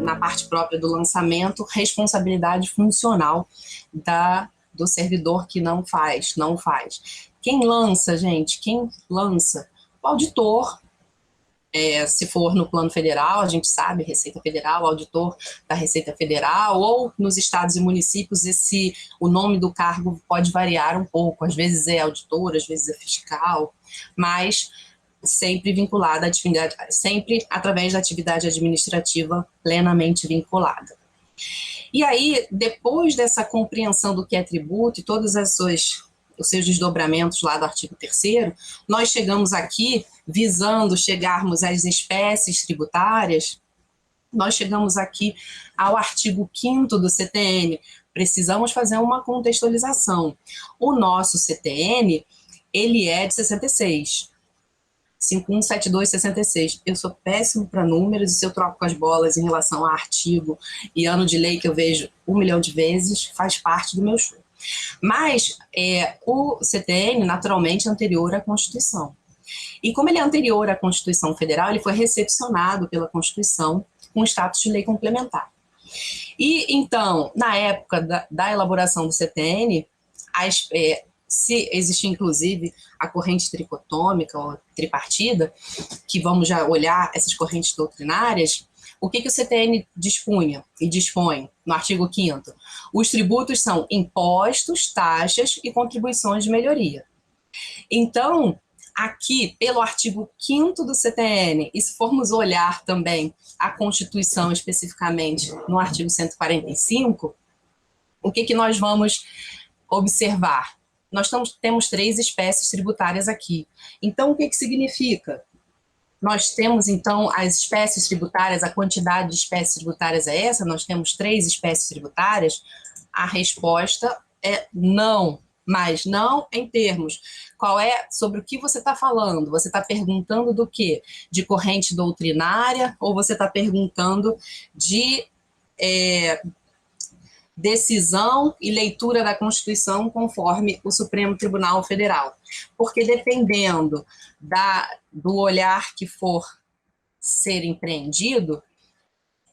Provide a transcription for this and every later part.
na parte própria do lançamento, responsabilidade funcional do servidor que não faz. Quem lança, gente? Quem lança? O auditor. Se for no plano federal, a gente sabe, Receita Federal, auditor da Receita Federal, ou nos estados e municípios, o nome do cargo pode variar um pouco, às vezes é auditor, às vezes é fiscal, mas sempre vinculada à atividade, sempre através da atividade administrativa plenamente vinculada. E aí, depois dessa compreensão do que é tributo e todos os seus desdobramentos lá do artigo 3º, nós chegamos aqui, visando chegarmos às espécies tributárias, nós chegamos aqui ao artigo 5º do CTN. Precisamos fazer uma contextualização. O nosso CTN, ele é de 66. 517266. Eu sou péssimo para números, e se eu troco as bolas em relação a artigo e ano de lei, que eu vejo 1 milhão de vezes, faz parte do meu show. Mas o CTN, naturalmente, é anterior à Constituição. E como ele é anterior à Constituição Federal, ele foi recepcionado pela Constituição com status de lei complementar. E, então, na época da elaboração do CTN, se existia, inclusive, a corrente tricotômica ou tripartida, que vamos já olhar essas correntes doutrinárias, o que o CTN dispunha e dispõe no artigo 5º? Os tributos são impostos, taxas e contribuições de melhoria. Então, aqui, pelo artigo 5º do CTN, e se formos olhar também a Constituição especificamente no artigo 145, o que nós vamos observar? Nós temos 3 espécies tributárias aqui. Então, o que significa? Nós temos, então, as espécies tributárias, a quantidade de espécies tributárias é essa? Nós temos 3 espécies tributárias? A resposta é não, mas não em termos. Sobre o que você está falando? Você está perguntando do quê? De corrente doutrinária ou você está perguntando de decisão e leitura da Constituição conforme o Supremo Tribunal Federal? Porque dependendo do olhar que for ser empreendido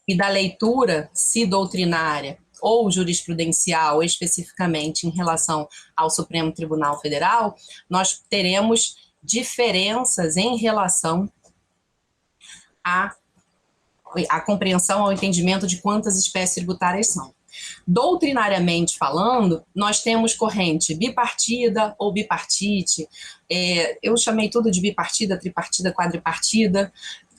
e da leitura, se doutrinária ou jurisprudencial, especificamente em relação ao Supremo Tribunal Federal, nós teremos diferenças em relação à compreensão, ao entendimento de quantas espécies tributárias são. Doutrinariamente falando, nós temos corrente bipartida ou bipartite, eu chamei tudo de bipartida, tripartida, quadripartida,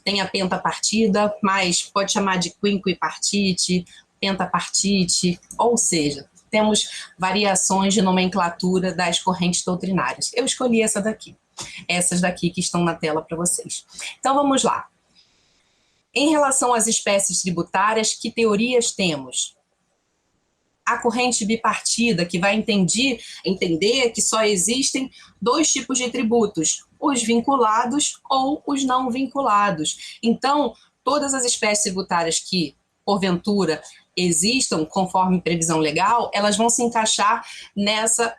tem a pentapartida, mas pode chamar de quinquipartite, pentapartite, ou seja, temos variações de nomenclatura das correntes doutrinárias. Eu escolhi essas daqui que estão na tela para vocês. Então vamos lá. Em relação às espécies tributárias, que teorias temos? A corrente bipartida, que vai entender que só existem 2 tipos de tributos, os vinculados ou os não vinculados. Então, todas as espécies tributárias que, porventura, existam conforme previsão legal, elas vão se encaixar nessa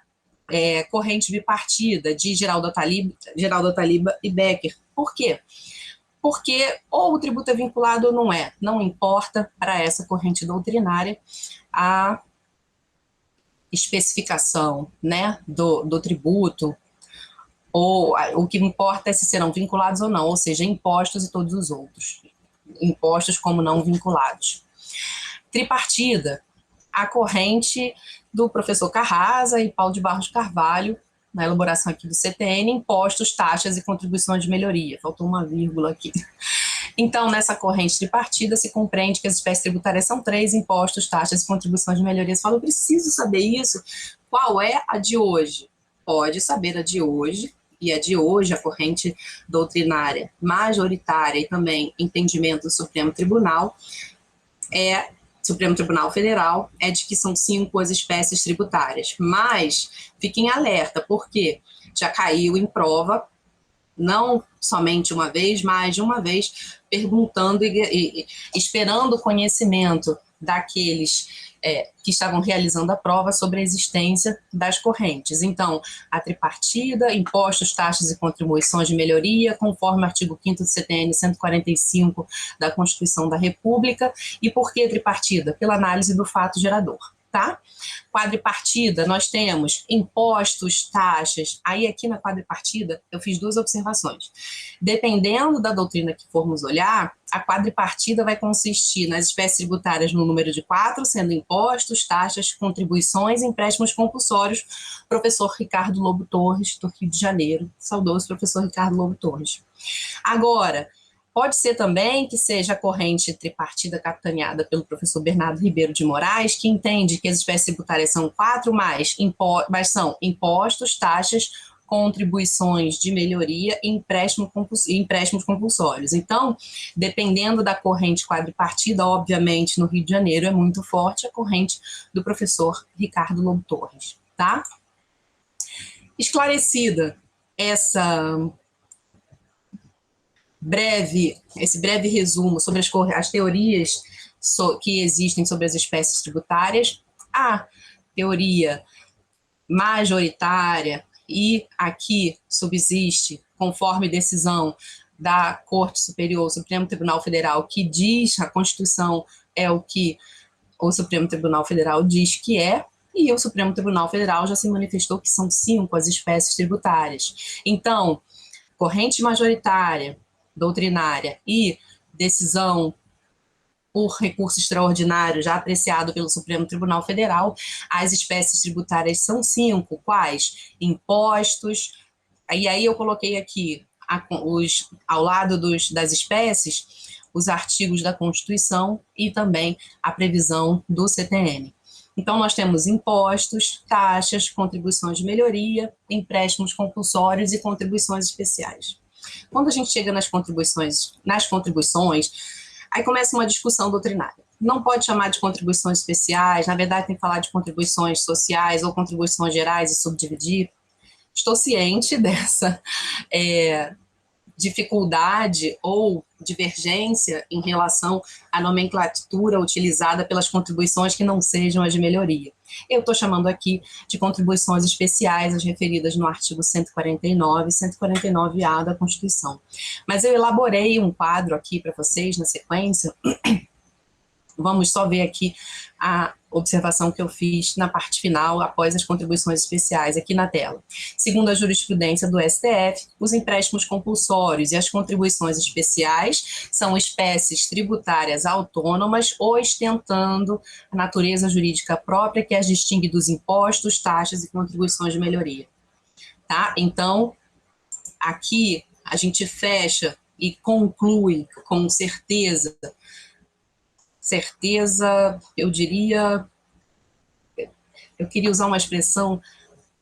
corrente bipartida de Geraldo Ataliba e Becker. Por quê? Porque ou o tributo é vinculado ou não é. Não importa para essa corrente doutrinária a especificação, né, do tributo, ou o que importa é se serão vinculados ou não, ou seja, impostos e todos os outros, impostos como não vinculados. Tripartida, a corrente do professor Carrasa e Paulo de Barros Carvalho, na elaboração aqui do CTN, impostos, taxas e contribuições de melhoria. Faltou uma vírgula aqui. Então, nessa corrente tripartida, se compreende que as espécies tributárias são 3, impostos, taxas e contribuições de melhoria. Você fala, eu preciso saber isso. Qual é a de hoje? Pode saber a de hoje, e a de hoje, a corrente doutrinária majoritária e também entendimento do Supremo Tribunal Federal, é de que são 5 as espécies tributárias. Mas fiquem alerta, porque já caiu em prova, não somente uma vez, mais de uma vez, perguntando e esperando o conhecimento daqueles que estavam realizando a prova sobre a existência das correntes. Então, a tripartida, impostos, taxas e contribuições de melhoria, conforme o artigo 5º do CTN 145 da Constituição da República. E por que tripartida? Pela análise do fato gerador, tá? Quadripartida, nós temos impostos, taxas. Aí aqui na quadripartida eu fiz duas observações. Dependendo da doutrina que formos olhar, a quadripartida vai consistir nas espécies tributárias no número de 4, sendo impostos, taxas, contribuições e empréstimos compulsórios. Professor Ricardo Lobo Torres, do Rio de Janeiro. Saudoso professor Ricardo Lobo Torres. Agora, pode ser também que seja a corrente tripartida capitaneada pelo professor Bernardo Ribeiro de Moraes, que entende que as espécies tributárias são 4 mas são impostos, taxas, contribuições de melhoria e empréstimos compulsórios. Então, dependendo da corrente quadripartida, obviamente no Rio de Janeiro é muito forte a corrente do professor Ricardo Lobo Torres, tá? Esclarecida esse breve resumo sobre as teorias que existem sobre as espécies tributárias, a teoria majoritária, e aqui subsiste, conforme decisão da Corte Superior, Supremo Tribunal Federal, que diz, a Constituição é o que o Supremo Tribunal Federal diz que é, e o Supremo Tribunal Federal já se manifestou que são 5 as espécies tributárias. Então, corrente majoritária, doutrinária e decisão por recurso extraordinário já apreciado pelo Supremo Tribunal Federal, as espécies tributárias são 5, quais? Impostos, e aí eu coloquei aqui, ao lado das espécies, os artigos da Constituição e também a previsão do CTN. Então, nós temos impostos, taxas, contribuições de melhoria, empréstimos compulsórios e contribuições especiais. Quando a gente chega nas contribuições, aí começa uma discussão doutrinária. Não pode chamar de contribuições especiais, na verdade tem que falar de contribuições sociais ou contribuições gerais e subdividir. Estou ciente dessa dificuldade ou divergência em relação à nomenclatura utilizada pelas contribuições que não sejam as de melhoria. Eu estou chamando aqui de contribuições especiais, as referidas no artigo 149 e 149A da Constituição. Mas eu elaborei um quadro aqui para vocês na sequência. Vamos só ver aqui a observação que eu fiz na parte final, após as contribuições especiais, aqui na tela. Segundo a jurisprudência do STF, os empréstimos compulsórios e as contribuições especiais são espécies tributárias autônomas, ostentando a natureza jurídica própria que as distingue dos impostos, taxas e contribuições de melhoria. Tá? Então, aqui a gente fecha e conclui com certeza, eu diria, eu queria usar uma expressão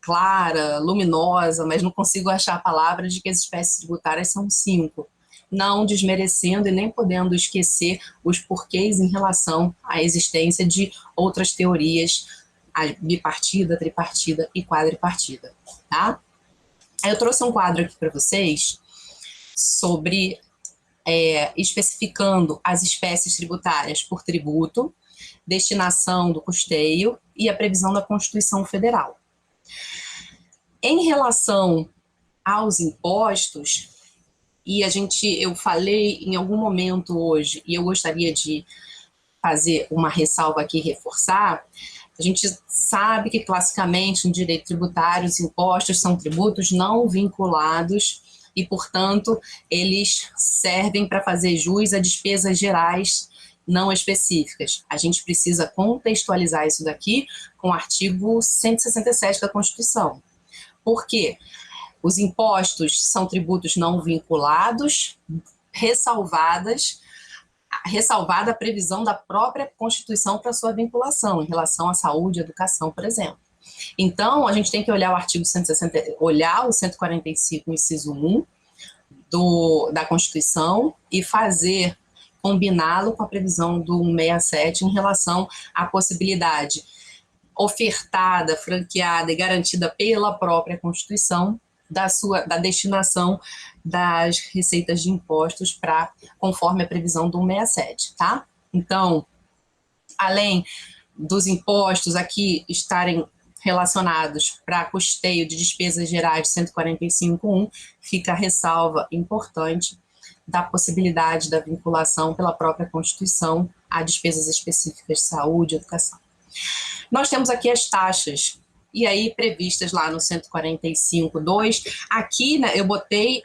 clara, luminosa, mas não consigo achar a palavra, de que as espécies tributárias são 5, não desmerecendo e nem podendo esquecer os porquês em relação à existência de outras teorias, a bipartida, tripartida e quadripartida, tá? Eu trouxe um quadro aqui para vocês sobre especificando as espécies tributárias por tributo, destinação do custeio e a previsão da Constituição Federal. Em relação aos impostos, e eu falei em algum momento hoje, e eu gostaria de fazer uma ressalva aqui e reforçar, a gente sabe que classicamente no direito tributário os impostos são tributos não vinculados e, portanto, eles servem para fazer jus a despesas gerais não específicas. A gente precisa contextualizar isso daqui com o artigo 167 da Constituição. Por quê? Os impostos são tributos não vinculados, ressalvada a previsão da própria Constituição para sua vinculação, em relação à saúde e educação, por exemplo. Então, a gente tem que olhar o artigo 160, olhar o 145, inciso 1 da Constituição e combiná-lo com a previsão do 167 em relação à possibilidade ofertada, franqueada e garantida pela própria Constituição da destinação das receitas de impostos conforme a previsão do 167, tá? Então, além dos impostos aqui estarem relacionados para custeio de despesas gerais de 145.1, fica a ressalva importante da possibilidade da vinculação pela própria Constituição a despesas específicas de saúde e educação. Nós temos aqui as taxas, e aí previstas lá no 145.2, aqui, né, eu botei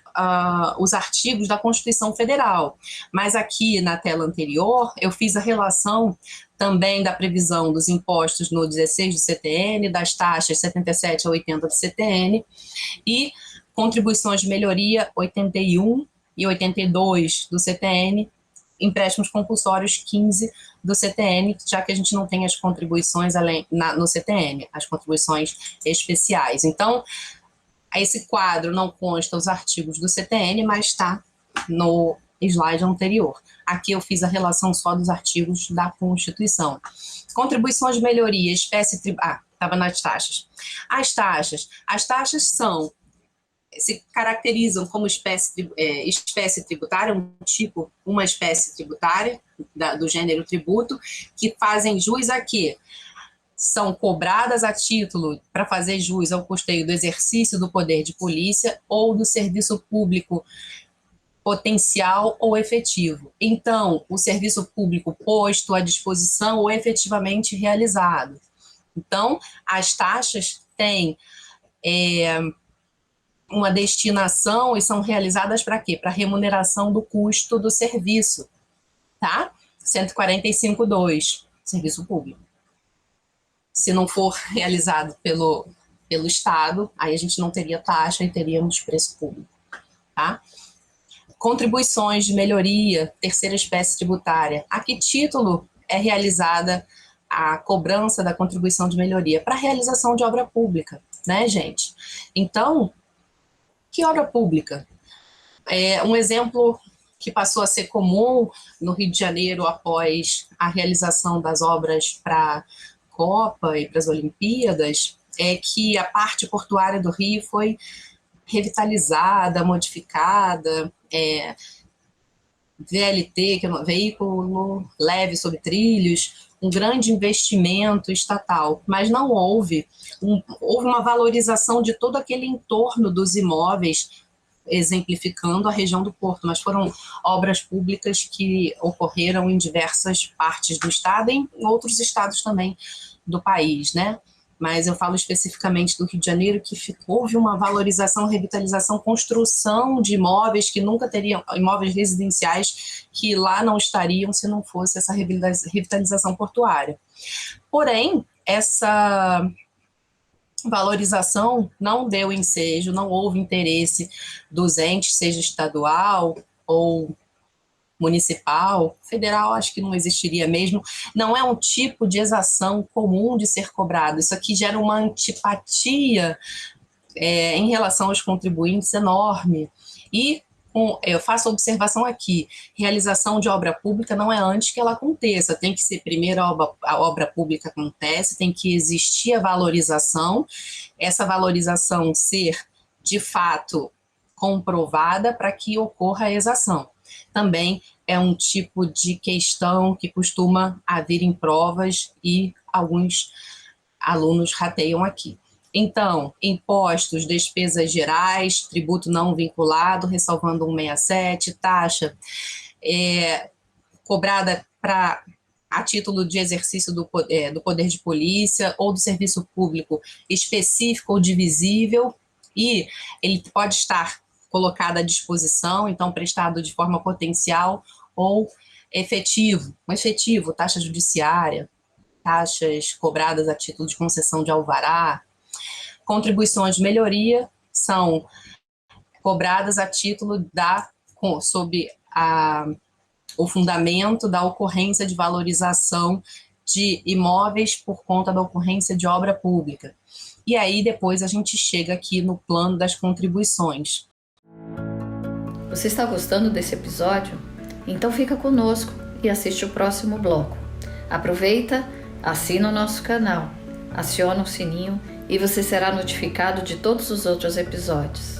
os artigos da Constituição Federal, mas aqui na tela anterior eu fiz a relação também da previsão dos impostos no 16 do CTN, das taxas 77 a 80 do CTN, e contribuições de melhoria 81 e 82 do CTN, empréstimos compulsórios 15 do CTN, já que a gente não tem as contribuições no CTN, as contribuições especiais. Então, esse quadro não consta os artigos do CTN, mas está no slide anterior. Aqui eu fiz a relação só dos artigos da Constituição. Contribuições de melhoria, espécie tributária. Estava nas taxas. As taxas se caracterizam como espécie tributária, uma espécie tributária do gênero tributo, que fazem jus a quê? São cobradas a título para fazer jus ao custeio do exercício do poder de polícia ou do serviço público potencial ou efetivo. Então, o serviço público posto à disposição ou efetivamente realizado. Então, as taxas têm uma destinação e são realizadas para quê? Para remuneração do custo do serviço, tá? 145.2, serviço público. Se não for realizado pelo Estado, aí a gente não teria taxa e teríamos preço público, tá? Contribuições de melhoria, terceira espécie tributária. A que título é realizada a cobrança da contribuição de melhoria? Para realização de obra pública, né, gente? Então, que obra pública? Um exemplo que passou a ser comum no Rio de Janeiro após a realização das obras para a Copa e para as Olimpíadas é que a parte portuária do Rio foi revitalizada, modificada, VLT, que é um veículo leve sobre trilhos, um grande investimento estatal, mas não houve uma valorização de todo aquele entorno dos imóveis, exemplificando a região do Porto, mas foram obras públicas que ocorreram em diversas partes do estado, e em outros estados também do país, né? Mas eu falo especificamente do Rio de Janeiro, que houve uma valorização, revitalização, construção de imóveis que nunca teriam, imóveis residenciais que lá não estariam se não fosse essa revitalização portuária. Porém, essa valorização não deu ensejo, não houve interesse dos entes, seja estadual ou municipal, federal acho que não existiria mesmo, não é um tipo de exação comum de ser cobrado. Isso aqui gera uma antipatia em relação aos contribuintes enorme. E eu faço observação aqui, realização de obra pública não é antes que ela aconteça, tem que ser primeiro a obra pública acontece, tem que existir a valorização, essa valorização ser de fato comprovada para que ocorra a exação. Também é um tipo de questão que costuma haver em provas e alguns alunos rateiam aqui. Então, impostos, despesas gerais, tributo não vinculado, ressalvando 167, taxa cobrada a título de exercício do poder de polícia ou do serviço público específico ou divisível, e ele pode estar colocado à disposição, então prestado de forma potencial ou efetivo, taxa judiciária, taxas cobradas a título de concessão de alvará. Contribuições de melhoria são cobradas a título sob o fundamento da ocorrência de valorização de imóveis por conta da ocorrência de obra pública. E aí depois a gente chega aqui no plano das contribuições. Você está gostando desse episódio? Então fica conosco e assiste o próximo bloco. Aproveita, assina o nosso canal, aciona o sininho e você será notificado de todos os outros episódios.